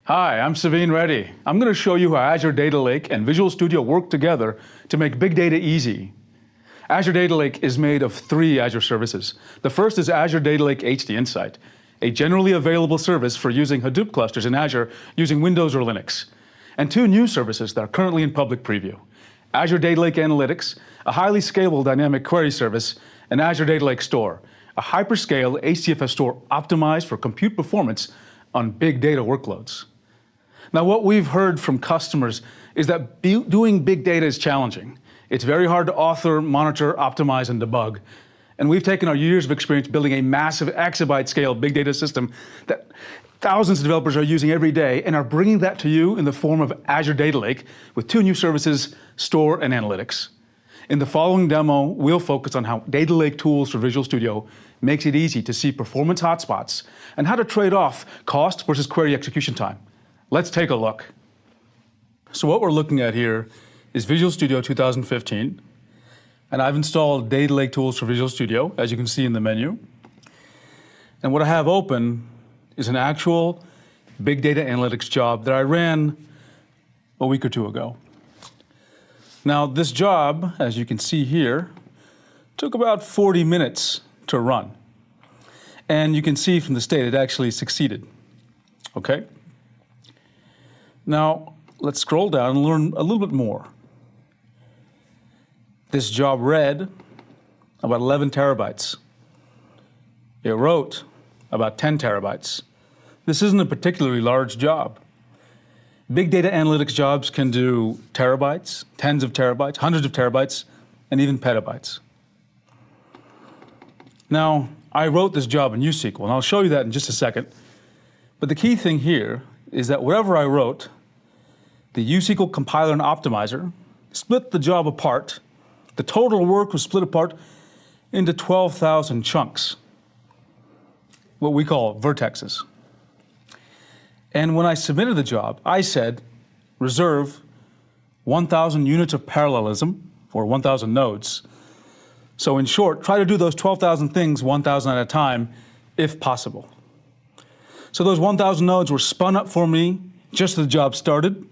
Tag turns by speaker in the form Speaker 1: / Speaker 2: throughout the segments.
Speaker 1: Hi, I'm Saveen Reddy. I'm going to show you how Azure Data Lake and Visual Studio work together to make big data easy. Azure Data Lake is made of 3 Azure services. The first is Azure Data Lake HD Insight, a generally available service for using Hadoop clusters in Azure using Windows or Linux. And 2 new services that are currently in public preview. Azure Data Lake Analytics, a highly scalable dynamic query service, and Azure Data Lake Store, a hyperscale HDFS store optimized for compute performance on big data workloads. Now, what we've heard from customers is that doing big data is challenging. It's very hard to author, monitor, optimize, and debug. And we've taken our years of experience building a massive exabyte scale big data system that thousands of developers are using every day and are bringing that to you in the form of Azure Data Lake with 2 new services, Store and Analytics. In the following demo, we'll focus on how Data Lake tools for Visual Studio makes it easy to see performance hotspots and how to trade off cost versus query execution time. Let's take a look. So what we're looking at here is Visual Studio 2015, and I've installed Data Lake tools for Visual Studio, as you can see in the menu. And what I have open is an actual big data analytics job that I ran a week or 2 ago. Now, this job, as you can see here, took about 40 minutes to run. And you can see from the state it actually succeeded. Okay? Now, let's scroll down and learn a little bit more. This job read about 11 terabytes. It wrote about 10 terabytes. This isn't a particularly large job. Big data analytics jobs can do terabytes, tens of terabytes, hundreds of terabytes, and even petabytes. Now, I wrote this job in uSQL, and I'll show you that in just a second. But the key thing here is that whatever I wrote, the uSQL compiler and optimizer split the job apart. The total work was split apart into 12,000 chunks, what we call vertexes. And when I submitted the job, I said, reserve 1,000 units of parallelism, or 1,000 nodes. So in short, try to do those 12,000 things 1,000 at a time, if possible. So those 1,000 nodes were spun up for me just as the job started.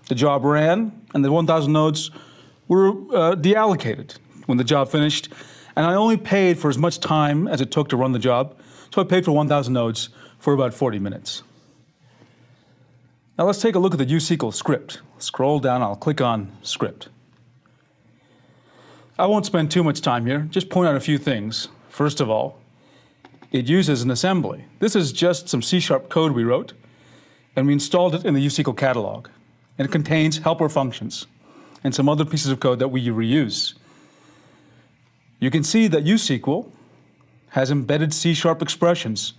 Speaker 1: The job ran, and the 1,000 nodes were deallocated when the job finished. And I only paid for as much time as it took to run the job. So I paid for 1,000 nodes for about 40 minutes. Now let's take a look at the uSQL script. Scroll down, I'll click on Script. I won't spend too much time here, just point out a few things. First of all, it uses an assembly. This is just some C# code we wrote, and we installed it in the uSQL catalog. And it contains helper functions and some other pieces of code that we reuse. You can see that uSQL has embedded C# expressions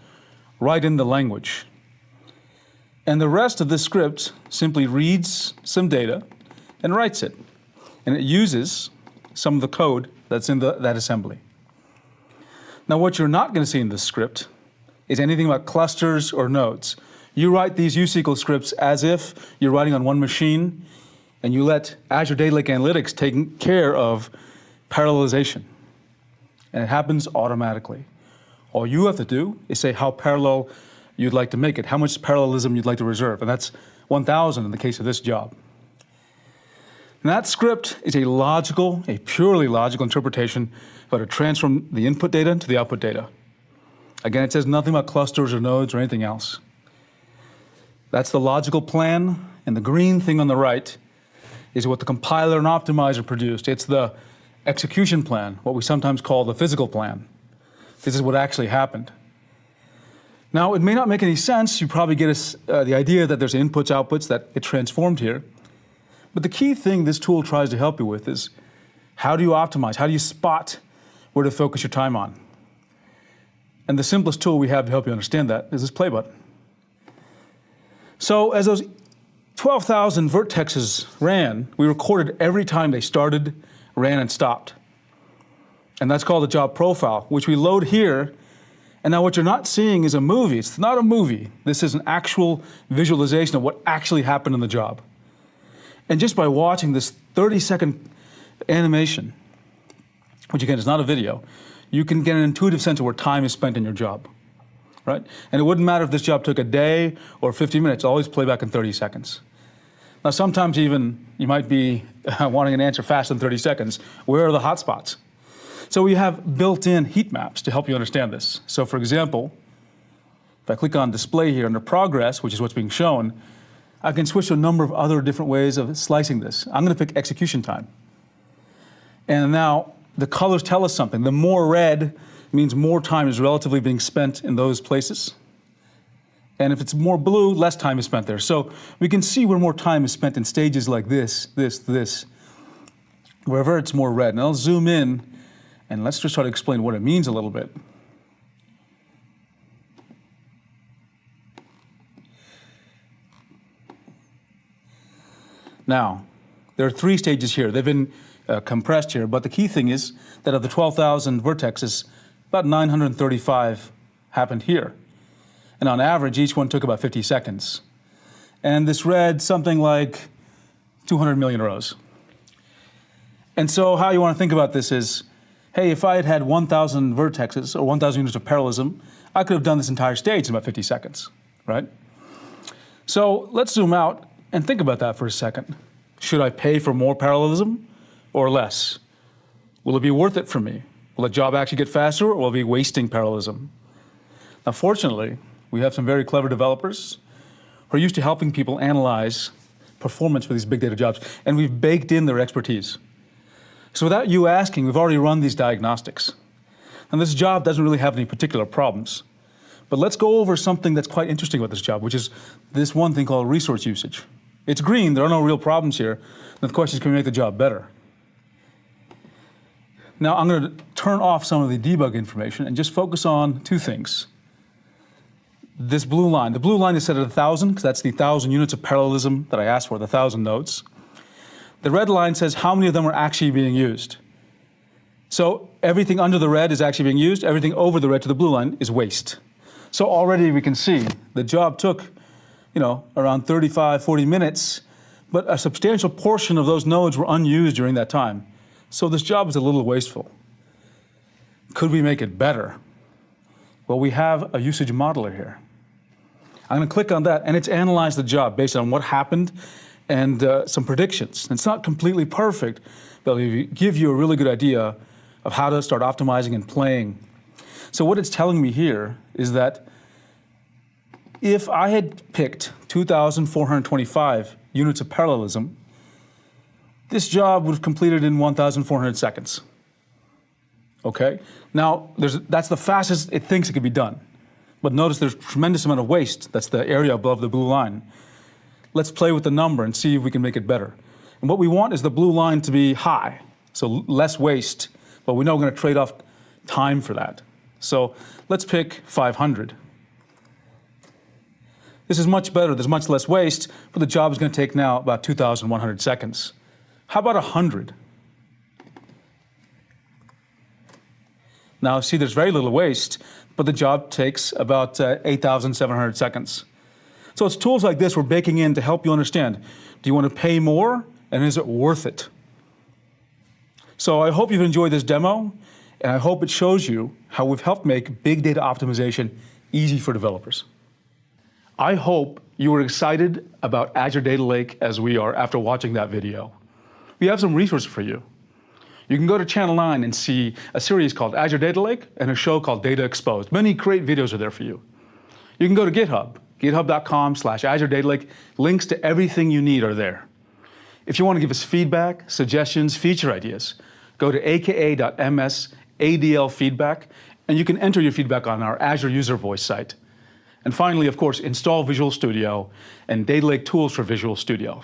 Speaker 1: right in the language. And the rest of this script simply reads some data and writes it. And it uses some of the code that's in that assembly. Now, what you're not going to see in this script is anything about clusters or nodes. You write these uSQL scripts as if you're writing on one machine, and you let Azure Data Lake Analytics take care of parallelization. And it happens automatically. All you have to do is say how parallel you'd like to make it, how much parallelism you'd like to reserve, and that's 1,000 in the case of this job. And that script is a purely logical interpretation of how to transform the input data to the output data. Again, it says nothing about clusters or nodes or anything else. That's the logical plan, and the green thing on the right is what the compiler and optimizer produced. It's the execution plan, what we sometimes call the physical plan. This is what actually happened. Now, it may not make any sense. You probably get the idea that there's inputs, outputs, that it transformed here. But the key thing this tool tries to help you with is how do you optimize? How do you spot where to focus your time on? And the simplest tool we have to help you understand that is this play button. So as those 12,000 vertexes ran, we recorded every time they started, ran, and stopped. And that's called a job profile, which we load here. And now what you're not seeing is a movie. It's not a movie. This is an actual visualization of what actually happened in the job. And just by watching this 30-second animation, which again is not a video, you can get an intuitive sense of where time is spent in your job. right? And it wouldn't matter if this job took a day or 50 minutes, always play back in 30 seconds. Now, sometimes even you might be wanting an answer faster than 30 seconds. Where are the hotspots? So we have built-in heat maps to help you understand this. So for example, if I click on display here under progress, which is what's being shown, I can switch to a number of other different ways of slicing this. I'm going to pick execution time. And now the colors tell us something. The more red means more time is relatively being spent in those places. And if it's more blue, less time is spent there. So we can see where more time is spent in stages like this, wherever it's more red. And I'll zoom in, and let's just try to explain what it means a little bit. Now, there are 3 stages here. They've been compressed here, but the key thing is that of the 12,000 vertexes, about 935 happened here. And on average, each one took about 50 seconds. And this read something like 200 million rows. And so how you want to think about this is, hey, if I had had 1,000 vertexes or 1,000 units of parallelism, I could have done this entire stage in about 50 seconds, right? So let's zoom out and think about that for a second. Should I pay for more parallelism or less? Will it be worth it for me? Will the job actually get faster, or will it be wasting parallelism? Now, fortunately, we have some very clever developers who are used to helping people analyze performance for these big data jobs, and we've baked in their expertise. So without you asking, we've already run these diagnostics. And this job doesn't really have any particular problems. But let's go over something that's quite interesting about this job, which is this one thing called resource usage. It's green, there are no real problems here. And the question is, can we make the job better? Now, I'm going to turn off some of the debug information and just focus on 2 things. This blue line. The blue line is set at 1,000, because that's the 1,000 units of parallelism that I asked for, the 1,000 nodes. The red line says how many of them are actually being used. So everything under the red is actually being used. Everything over the red to the blue line is waste. So already we can see the job took, around 35, 40 minutes, but a substantial portion of those nodes were unused during that time. So this job is a little wasteful. Could we make it better? Well, we have a usage modeler here. I'm going to click on that, and it's analyzed the job based on what happened and some predictions. It's not completely perfect, but it'll give you a really good idea of how to start optimizing and playing. So what it's telling me here is that if I had picked 2,425 units of parallelism, this job would have completed in 1,400 seconds. Okay? Now, that's the fastest it thinks it could be done. But notice there's a tremendous amount of waste. That's the area above the blue line. Let's play with the number and see if we can make it better. And what we want is the blue line to be high, so less waste, but we know we're going to trade off time for that. So let's pick 500. This is much better. There's much less waste, but the job is going to take now about 2,100 seconds. How about 100? Now, see, there's very little waste, but the job takes about 8,700 seconds. So it's tools like this we're baking in to help you understand. Do you want to pay more, and is it worth it? So I hope you've enjoyed this demo, and I hope it shows you how we've helped make big data optimization easy for developers. I hope you were excited about Azure Data Lake as we are after watching that video. We have some resources for you. You can go to Channel 9 and see a series called Azure Data Lake and a show called Data Exposed. Many great videos are there for you. You can go to GitHub, github.com/Azure Data Lake. Links to everything you need are there. If you want to give us feedback, suggestions, feature ideas, go to aka.ms/ADL-feedback, and you can enter your feedback on our Azure User Voice site. And finally, of course, install Visual Studio and Data Lake tools for Visual Studio.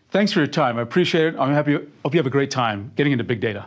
Speaker 1: Thanks for your time. I appreciate it. Hope you have a great time getting into big data.